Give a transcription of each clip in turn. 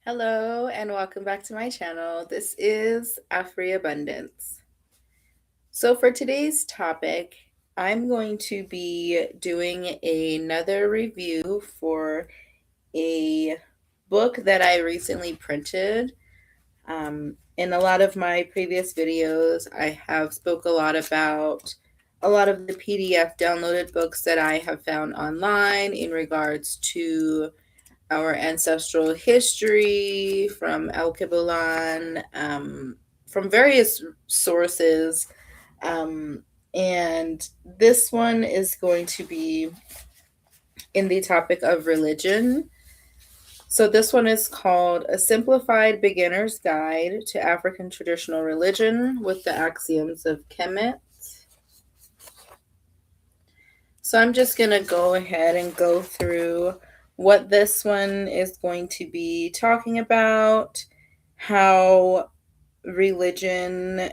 Hello and welcome back to my channel. This is Afri Abundance. So for today's topic, I'm going to be doing another review for a book that I recently printed. In a lot of my previous videos, I have spoke a lot about a lot of the PDF downloaded books that I have found online in regards to our ancestral history from El Kibulan, from various sources. Um, and this one is going to be in the topic of religion. So this one is called A Simplified Beginner's Guide to African Traditional Religion with the Axioms of Kemet. So I'm just going to go ahead and go through what this one is going to be talking about, how religion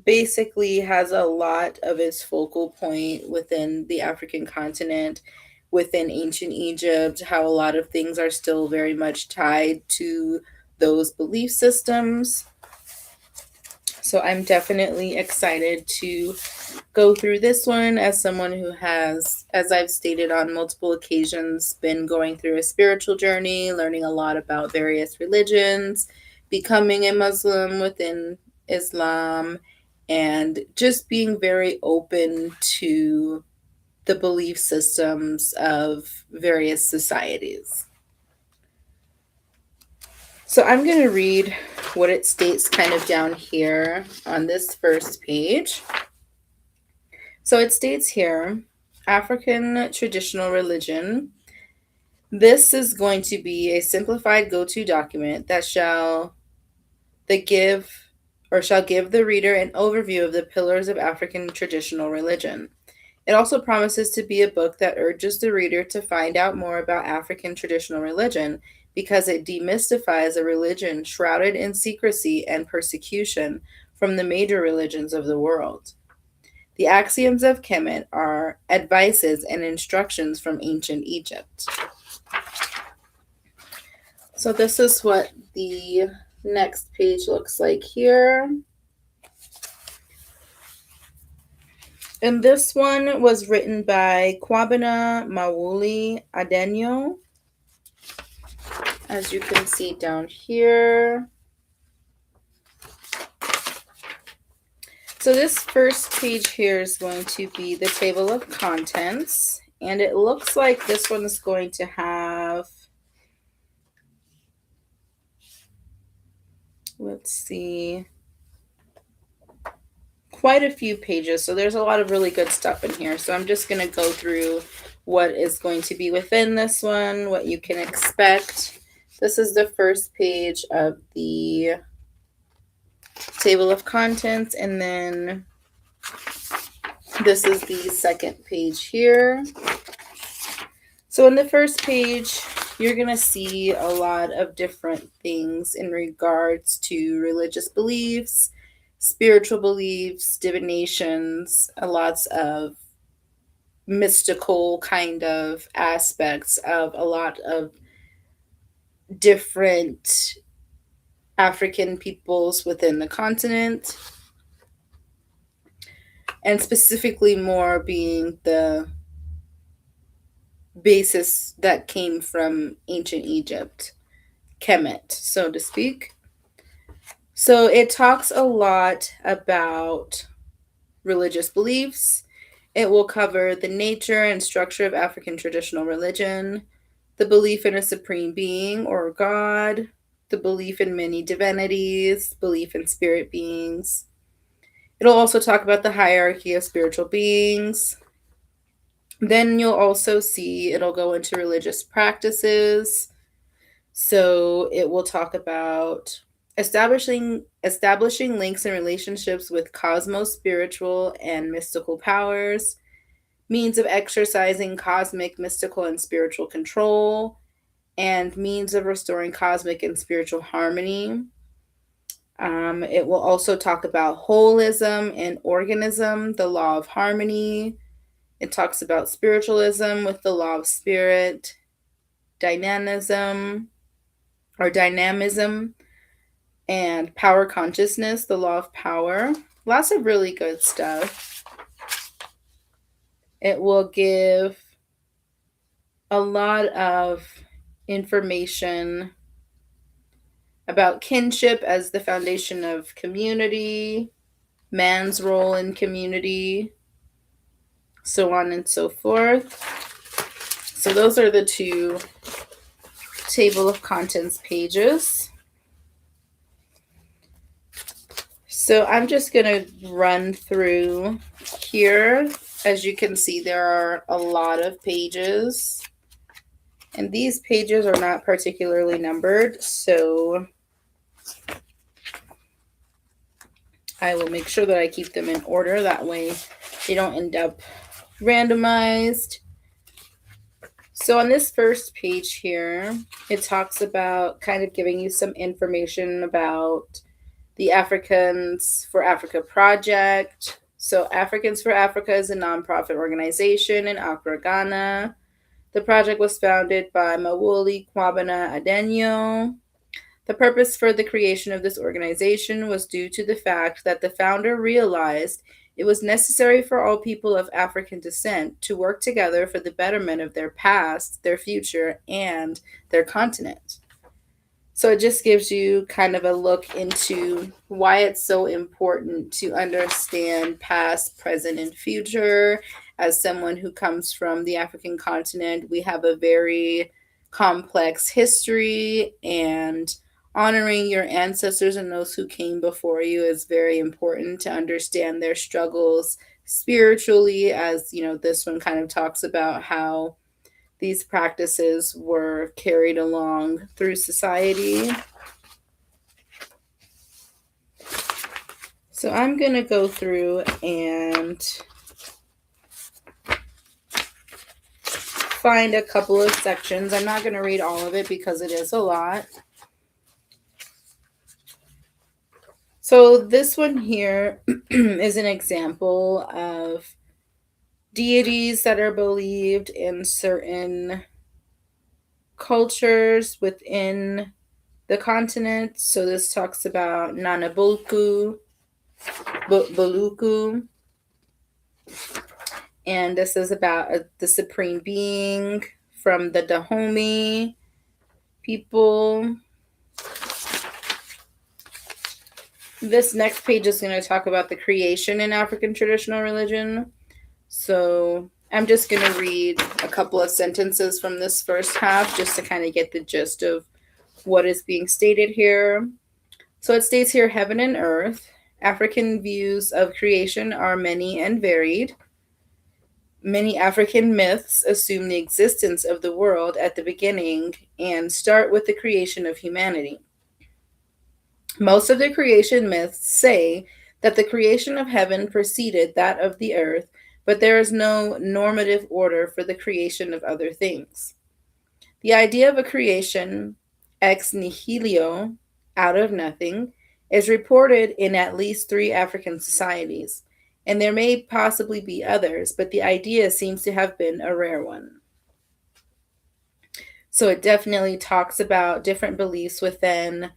basically has a lot of its focal point within the African continent, within ancient Egypt, how a lot of things are still very much tied to those belief systems. So I'm definitely excited to go through this one as someone who has, as I've stated on multiple occasions, been going through a spiritual journey, learning a lot about various religions, becoming a Muslim within Islam, and just being very open to the belief systems of various societies. So I'm going to read what it states kind of down here on this first page. So it states here, African traditional religion. This is going to be a simplified go-to document that shall give the reader an overview of the pillars of African traditional religion. It also promises to be a book that urges the reader to find out more about African traditional religion because it demystifies a religion shrouded in secrecy and persecution from the major religions of the world. The axioms of Kemet are advices and instructions from ancient Egypt. So this is what the next page looks like here. And this one was written by Kwabena Mawuli Adenyo, as you can see down here. So this first page here is going to be the table of contents, and it looks like this one is going to have, let's see, quite a few pages. So there's a lot of really good stuff in here. So I'm just going to go through what is going to be within this one, what you can expect. This is the first page of the table of contents, and then this is the second page here. So in the first page, you're going to see a lot of different things in regards to religious beliefs, spiritual beliefs, divinations, lots of mystical kind of aspects of a lot of different African peoples within the continent, and specifically more being the basis that came from ancient Egypt, Kemet, so to speak. So it talks a lot about religious beliefs. It will cover the nature and structure of African traditional religion, the belief in a supreme being or God, the belief in many divinities, belief in spirit beings. It'll also talk about the hierarchy of spiritual beings. Then you'll also see it'll go into religious practices. So it will talk about establishing links and relationships with cosmos spiritual and mystical powers, means of exercising cosmic, mystical, and spiritual control, and means of restoring cosmic and spiritual harmony. It will also talk about holism and organism, the law of harmony. It talks about spiritualism with the law of spirit, dynamism, or dynamism and power consciousness, the law of power. Lots of really good stuff. It will give a lot of information about kinship as the foundation of community, man's role in community, so on and so forth. So those are the two table of contents pages. So I'm just going to run through here. As you can see, there are a lot of pages. And these pages are not particularly numbered, so I will make sure that I keep them in order. That way they don't end up randomized. So on this first page here, it talks about kind of giving you some information about the Africans for Africa project. So Africans for Africa is a nonprofit organization in Accra, Ghana. The project was founded by Mawuli Kwabena Adenyo. The purpose for the creation of this organization was due to the fact that the founder realized it was necessary for all people of African descent to work together for the betterment of their past, their future, and their continent. So it just gives you kind of a look into why it's so important to understand past, present, and future. As someone who comes from the African continent, we have a very complex history, and honoring your ancestors and those who came before you is very important to understand their struggles spiritually, as you know, this one kind of talks about how these practices were carried along through society. So I'm going to go through and find a couple of sections. I'm not going to read all of it because it is a lot. So this one here is an example of deities that are believed in certain cultures within the continent. So this talks about Nanabulku, Buluku, and this is about the supreme being from the Dahomey people. This next page is going to talk about the creation in African traditional religion. So I'm just going to read a couple of sentences from this first half just to kind of get the gist of what is being stated here. So it states here, heaven and earth. African views of creation are many and varied. Many African myths assume the existence of the world at the beginning and start with the creation of humanity. Most of the creation myths say that the creation of heaven preceded that of the earth, but there is no normative order for the creation of other things. The idea of a creation ex nihilo, out of nothing, is reported in at least 3 African societies, and there may possibly be others, but the idea seems to have been a rare one. So it definitely talks about different beliefs within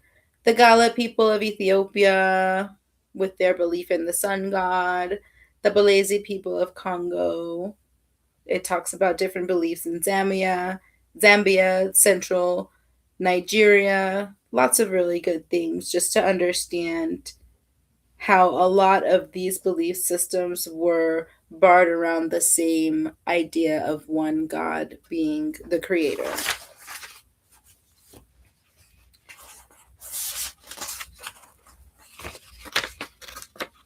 the Gala people of Ethiopia, with their belief in the sun god, the Balezi people of Congo. It talks about different beliefs in Zambia, Central Nigeria. Lots of really good things just to understand how a lot of these belief systems were barred around the same idea of one God being the creator.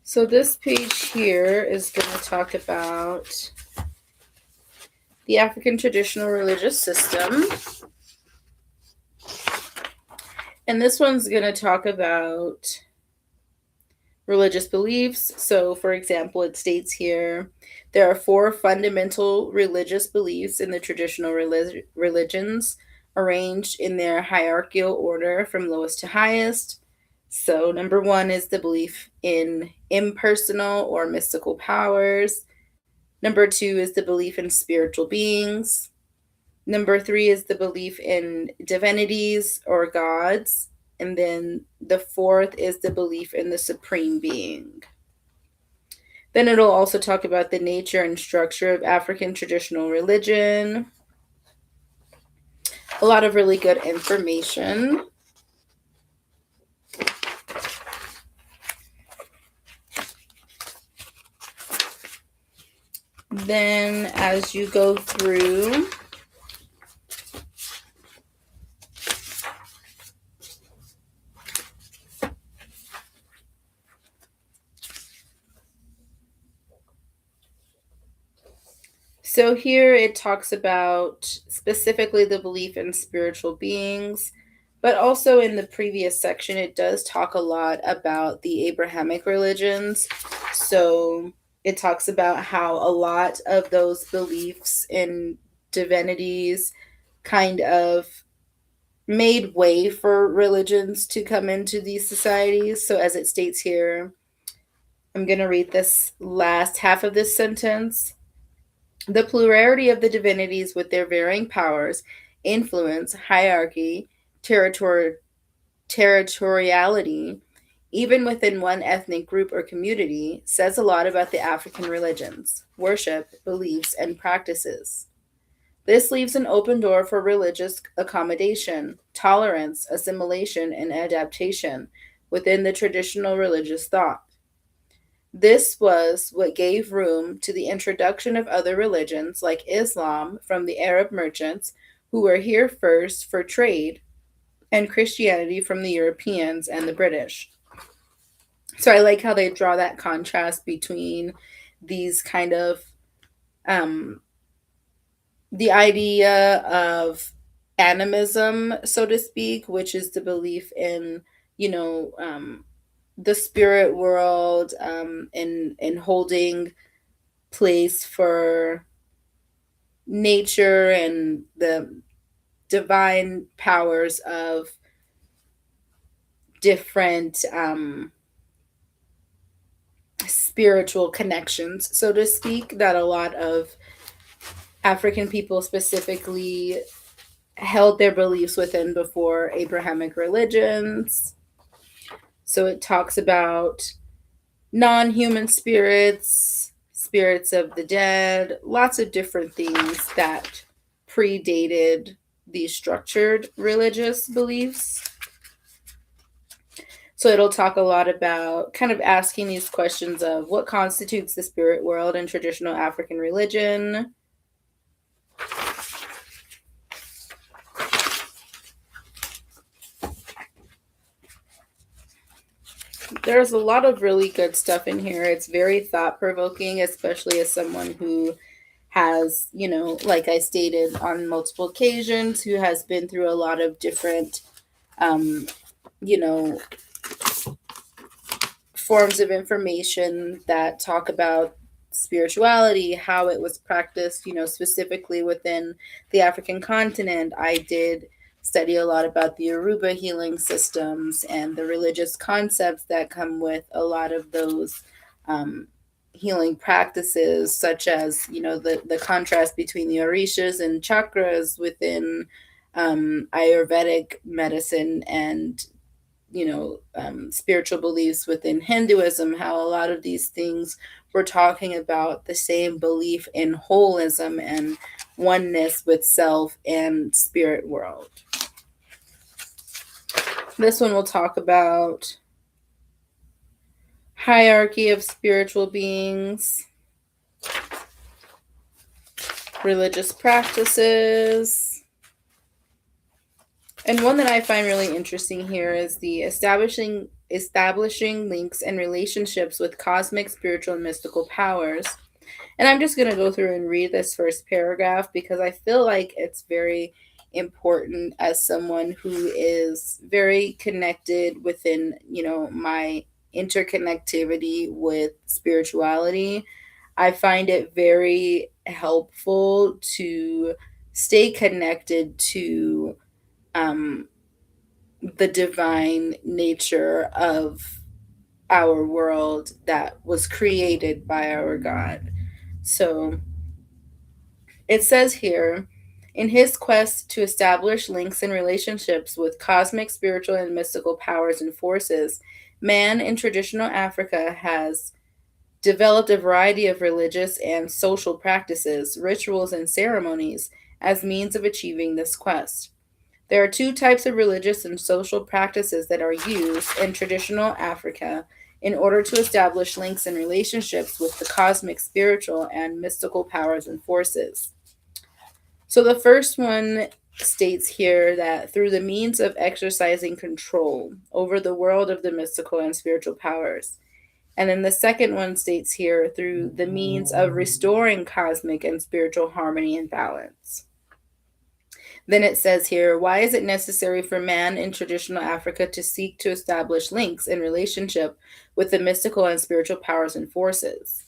So this page here is going to talk about the African traditional religious system. And this one's going to talk about religious beliefs. So, for example, it states here, there are 4 fundamental religious beliefs in the traditional religions, arranged in their hierarchical order from lowest to highest. So, number 1 is the belief in impersonal or mystical powers. Number 2 is the belief in spiritual beings. Number three is the belief in divinities or gods. And then the fourth is the belief in the supreme being. Then it'll also talk about the nature and structure of African traditional religion. A lot of really good information. Then, as you go through, so here it talks about specifically the belief in spiritual beings, but also in the previous section, it does talk a lot about the Abrahamic religions. So it talks about how a lot of those beliefs in divinities kind of made way for religions to come into these societies. So, as it states here, I'm going to read this last half of this sentence. The plurality of the divinities with their varying powers, influence, hierarchy, territoriality, even within one ethnic group or community, says a lot about the African religions, worship, beliefs, and practices. This leaves an open door for religious accommodation, tolerance, assimilation, and adaptation within the traditional religious thought. This was what gave room to the introduction of other religions like Islam from the Arab merchants who were here first for trade, and Christianity from the Europeans and the British. So I like how they draw that contrast between these kind of um, the idea of animism, so to speak, which is the belief in, you know, the spirit world, and holding place for nature and the divine powers of different spiritual connections, so to speak, that a lot of African people specifically held their beliefs within before Abrahamic religions. So it talks about non human spirits, spirits of the dead, lots of different things that predated these structured religious beliefs. So it'll talk a lot about kind of asking these questions of what constitutes the spirit world in traditional African religion. There's a lot of really good stuff in here. It's very thought provoking, especially as someone who has, like I stated on multiple occasions, who has been through a lot of different, um, you know, forms of information that talk about spirituality, how it was practiced, specifically within the African continent. I did study a lot about the Aruba healing systems and the religious concepts that come with a lot of those healing practices, such as, the contrast between the orishas and chakras within Ayurvedic medicine and spiritual beliefs within Hinduism, how a lot of these things were talking about the same belief in holism and oneness with self and spirit world. This one will talk about hierarchy of spiritual beings, religious practices. And one that I find really interesting here is the establishing links and relationships with cosmic, spiritual, and mystical powers. And I'm just going to go through and read this first paragraph because I feel like it's very important as someone who is very connected within, my interconnectivity with spirituality. I find it very helpful to stay connected to um, the divine nature of our world that was created by our God. So it says here, In his quest to establish links and relationships with cosmic, spiritual, and mystical powers and forces, man in traditional Africa has developed a variety of religious and social practices, rituals, and ceremonies as means of achieving this quest. There are two types of religious and social practices that are used in traditional Africa in order to establish links and relationships with the cosmic, spiritual, and mystical powers and forces. So the first one states here that through the means of exercising control over the world of the mystical and spiritual powers. And then the second one states here through the means of restoring cosmic and spiritual harmony and balance. Then it says here, why is it necessary for man in traditional Africa to seek to establish links in relationship with the mystical and spiritual powers and forces?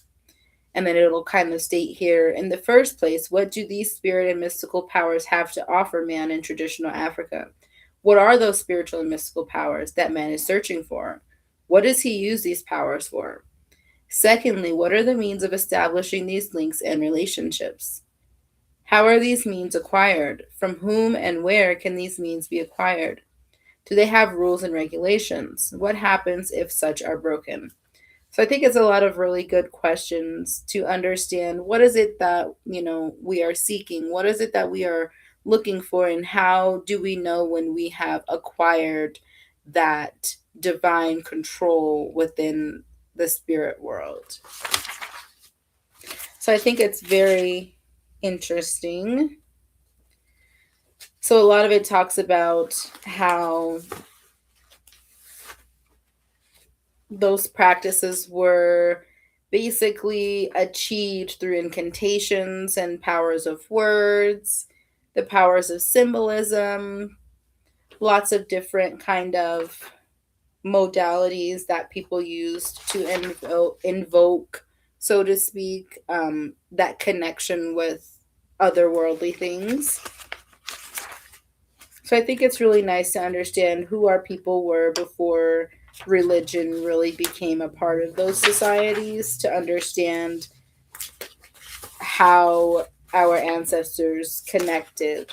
And then it'll kind of state here, in the first place, what do these spirit and mystical powers have to offer man in traditional Africa? What are those spiritual and mystical powers that man is searching for? What does he use these powers for? Secondly, what are the means of establishing these links and relationships? How are these means acquired? From whom and where can these means be acquired? Do they have rules and regulations? What happens if such are broken? So I think it's a lot of really good questions to understand what is it that, we are seeking? What is it that we are looking for, and how do we know when we have acquired that divine control within the spirit world? So I think it's very interesting. So a lot of it talks about how those practices were basically achieved through incantations and powers of words, the powers of symbolism, lots of different kind of modalities that people used to invoke, so to speak, that connection with otherworldly things. So I think it's really nice to understand who our people were before religion really became a part of those societies, to understand how our ancestors connected.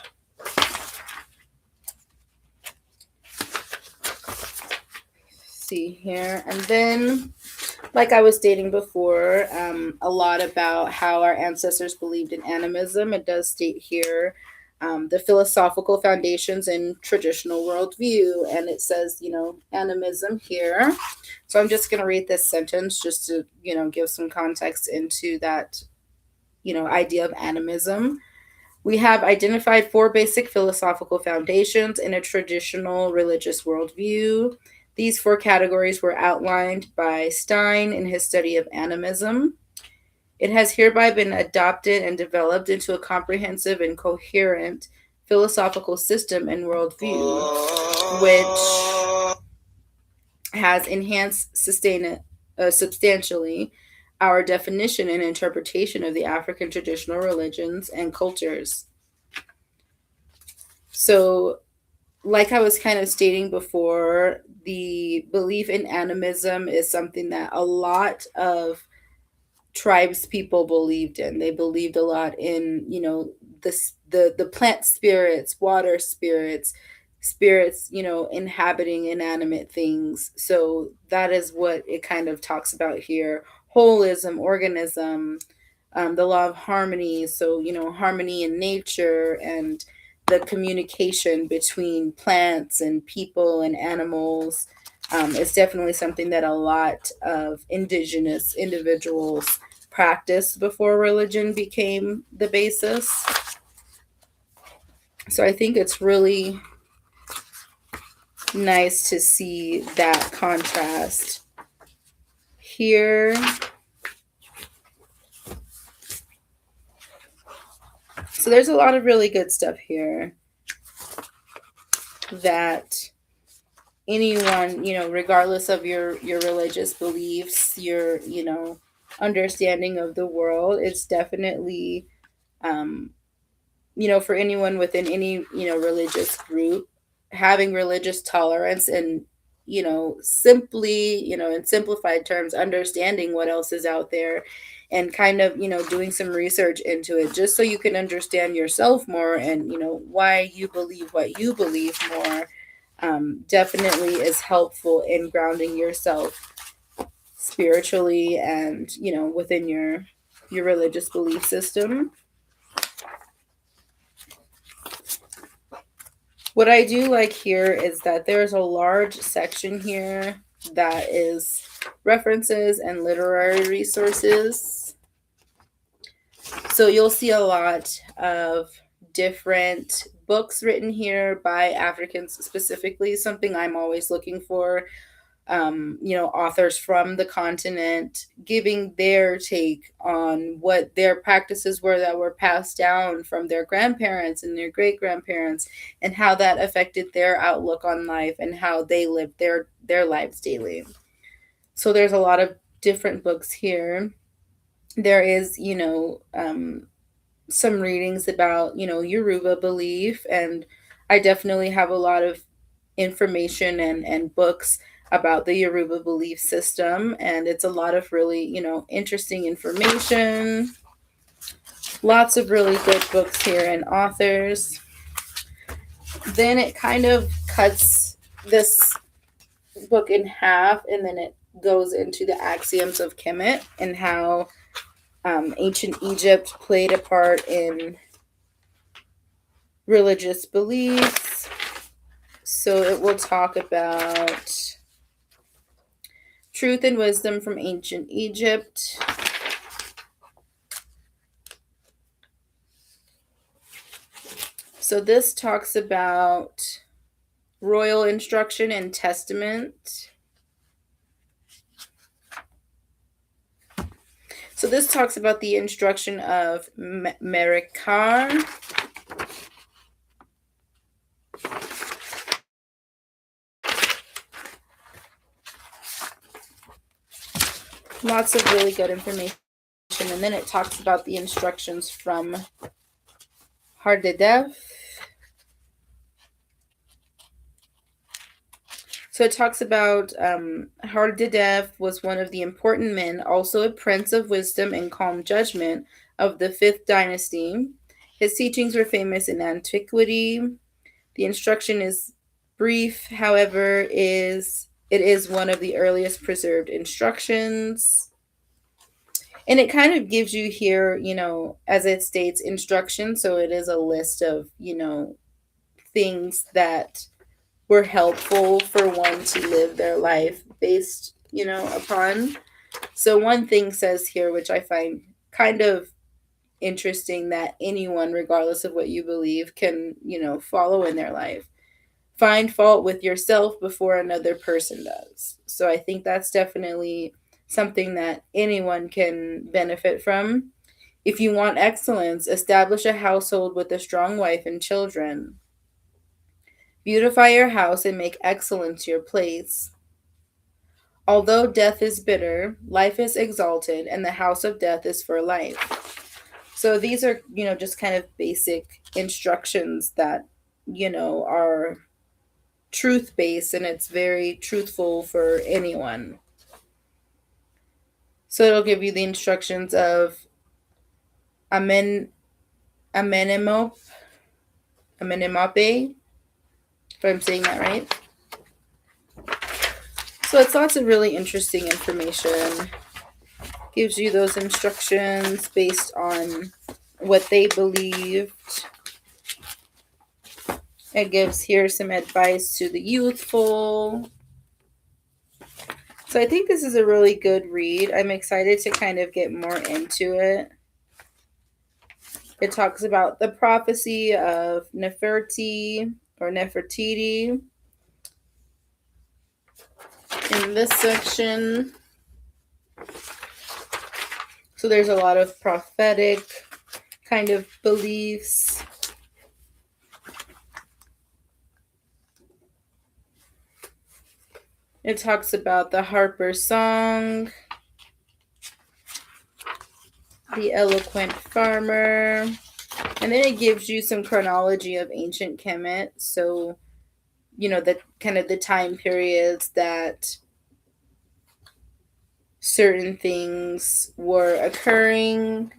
See here. And then, like I was stating before, a lot about how our ancestors believed in animism. It does state here the philosophical foundations in traditional worldview. And it says, animism here. So I'm just going to read this sentence just to, give some context into that, idea of animism. We have identified four basic philosophical foundations in a traditional religious worldview. These four categories were outlined by Stein in his study of animism. It has hereby been adopted and developed into a comprehensive and coherent philosophical system and worldview, which has enhanced substantially our definition and interpretation of the African traditional religions and cultures. So, like I was kind of stating before, the belief in animism is something that a lot of tribes people believed in. They believed a lot in, the plant spirits, water spirits, inhabiting inanimate things. So that is what it kind of talks about here. Holism, organism, the law of harmony. So, harmony in nature and the communication between plants and people and animals. It's definitely something that a lot of indigenous individuals practiced before religion became the basis. So I think it's really nice to see that contrast here. So there's a lot of really good stuff here that anyone, regardless of your religious beliefs, your, understanding of the world, it's definitely, for anyone within any, religious group, having religious tolerance and, simply, in simplified terms, understanding what else is out there and kind of, doing some research into it just so you can understand yourself more and, why you believe what you believe more, definitely is helpful in grounding yourself spiritually and, within your religious belief system. What I do like here is that there's a large section here that is references and literary resources. So you'll see a lot of different books written here by Africans specifically, something I'm always looking for. Authors from the continent giving their take on what their practices were that were passed down from their grandparents and their great grandparents, and how that affected their outlook on life and how they lived their lives daily. So there's a lot of different books here. There is, some readings about, Yoruba belief, and I definitely have a lot of information and books about the Yoruba belief system, and it's a lot of really, interesting information. Lots of really good books here and authors. Then it kind of cuts this book in half, and then it goes into the axioms of Kemet and how ancient Egypt played a part in religious beliefs. So it will talk about truth and wisdom from ancient Egypt. So this talks about royal instruction and testament. So this talks about the instruction of Merikar. Lots of really good information. And then it talks about the instructions from Hardedev. So it talks about Hardedev was one of the important men, also a prince of wisdom and calm judgment of the 5th dynasty. His teachings were famous in antiquity. The instruction is brief, however, it is one of the earliest preserved instructions. And it kind of gives you here, as it states, instruction. So it is a list of, things that were helpful for one to live their life based, upon. So one thing says here, which I find kind of interesting, that anyone, regardless of what you believe, can, follow in their life. Find fault with yourself before another person does. So I think that's definitely something that anyone can benefit from. If you want excellence, establish a household with a strong wife and children. Beautify your house and make excellence your place. Although death is bitter, life is exalted, and the house of death is for life. So these are, just kind of basic instructions that, are truth based, and it's very truthful for anyone. So it'll give you the instructions of Amenemope, if I'm saying that right. So it's lots of really interesting information. Gives you those instructions based on what they believed. It gives here some advice to the youthful. So I think this is a really good read. I'm excited to kind of get more into it. It talks about the prophecy of Nefertiti or Nefertiti in this section. So there's a lot of prophetic kind of beliefs. It talks about the Harper's Song, the eloquent farmer, and then it gives you some chronology of ancient Kemet. So, the kind of the time periods that certain things were occurring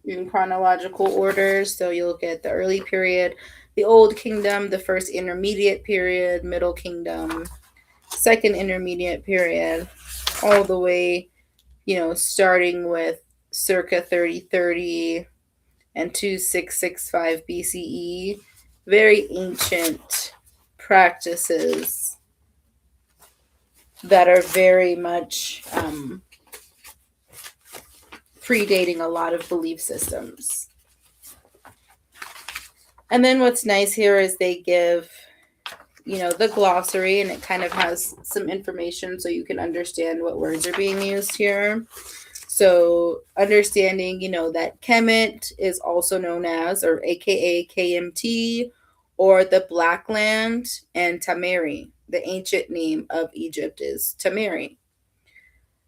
in chronological order. So you'll get the early period, the Old Kingdom, the first intermediate period, Middle Kingdom, second intermediate period, all the way, starting with circa 3030 and 2665 BCE. Very ancient practices that are very much predating a lot of belief systems. And then what's nice here is they give, the glossary, and it kind of has some information so you can understand what words are being used here. So understanding, that Kemet is also known as, or AKA KMT, or the Black Land, and Tameri. The ancient name of Egypt is Tameri.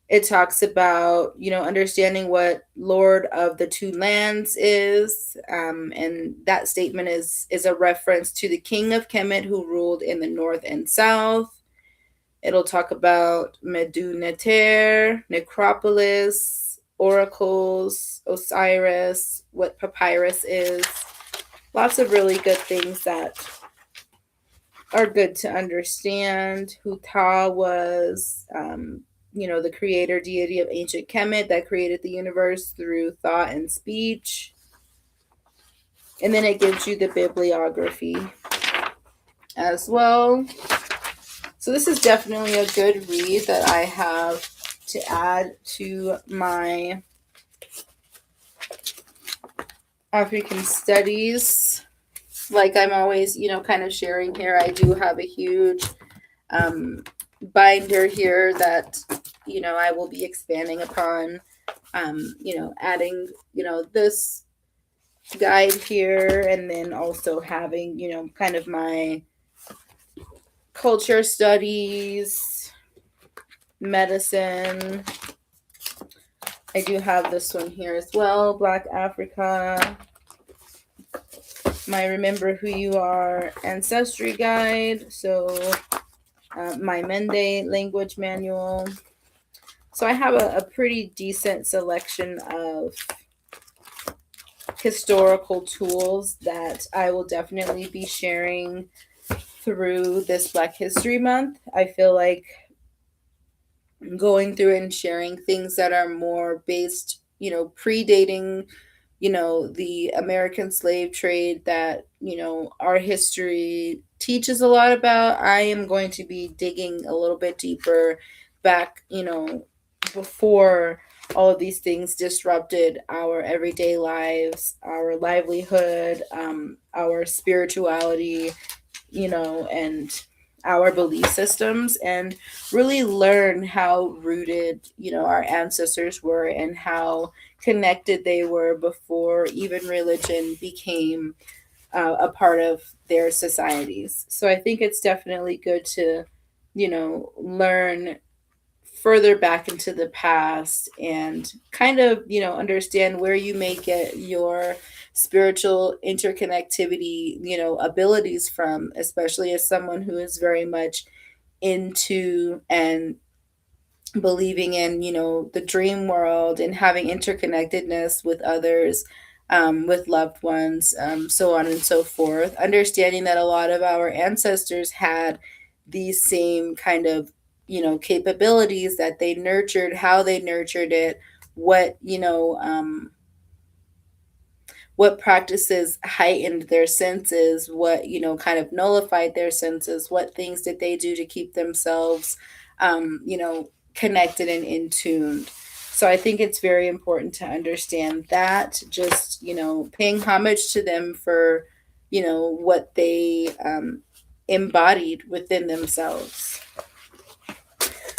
It talks about, understanding what Lord of the Two Lands is, and that statement is a reference to the king of Kemet who ruled in the north and south. It'll talk about Meduneter, necropolis, oracles, Osiris, what papyrus is. Lots of really good things that are good to understand. Who Ta was, the creator deity of ancient Kemet that created the universe through thought and speech. And then it gives you the bibliography as well. So this is definitely a good read that I have to add to my African studies. Like I'm always, kind of sharing here, I do have a huge binder here that, I will be expanding upon, adding, this guide here, and then also having, kind of my culture studies, medicine. I do have this one here as well, Black Africa, my Remember Who You Are Ancestry Guide, so my Mende language manual. So I have a pretty decent selection of historical tools that I will definitely be sharing through this Black History Month. I feel like going through and sharing things that are more based, predating, the American slave trade that, our history teaches a lot about. I am going to be digging a little bit deeper back, before all of these things disrupted our everyday lives, our livelihood, our spirituality, and our belief systems, and really learn how rooted, our ancestors were and how connected they were before even religion became a part of their societies. So I think it's definitely good to, learn further back into the past and kind of, understand where you may get your spiritual interconnectivity, abilities from, especially as someone who is very much into and believing in, the dream world and having interconnectedness with others, with loved ones, so on and so forth. Understanding that a lot of our ancestors had these same kind of, capabilities that they nurtured, how they nurtured it, what, what practices heightened their senses, what, kind of nullified their senses, what things did they do to keep themselves, connected and in tuned. So I think it's very important to understand that, just, paying homage to them for, what they embodied within themselves.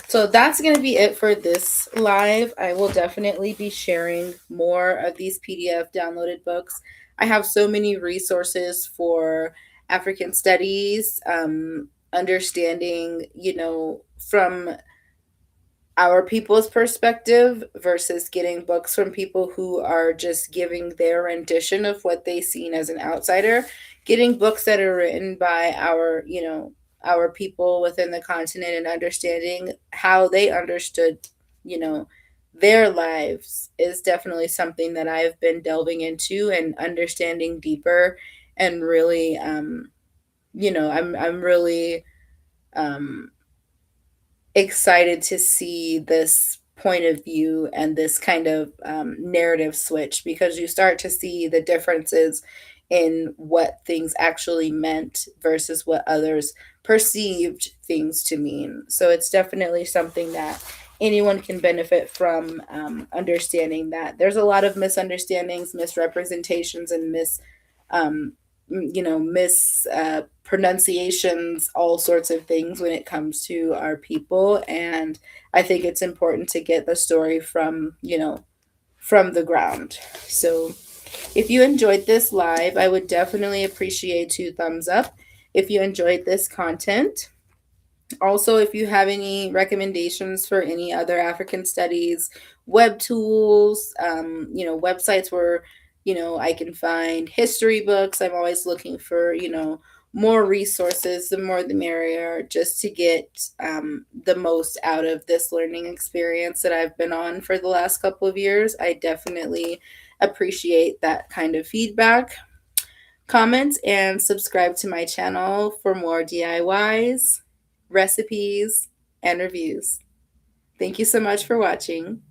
So that's going to be it for this live. I will definitely be sharing more of these PDF downloaded books. I have so many resources for African studies, understanding, from our people's perspective versus getting books from people who are just giving their rendition of what they seen as an outsider. Getting books that are written by our, our people within the continent and understanding how they understood you know, their lives is definitely something that I've been delving into and understanding deeper, and really, I'm really um, excited to see this point of view and this kind of narrative switch, because you start to see the differences in what things actually meant versus what others perceived things to mean. So it's definitely something that anyone can benefit from, understanding that there's a lot of misunderstandings, misrepresentations, and um, mispronunciations, all sorts of things when it comes to our people. And I think it's important to get the story from, from the ground. So if you enjoyed this live, I would definitely appreciate 2 thumbs up if you enjoyed this content. Also, if you have any recommendations for any other African studies web tools, websites where, I can find history books, I'm always looking for, more resources. The more the merrier, just to get the most out of this learning experience that I've been on for the last couple of years. I definitely appreciate that kind of feedback. Comment and subscribe to my channel for more DIYs, recipes, and reviews. Thank you so much for watching.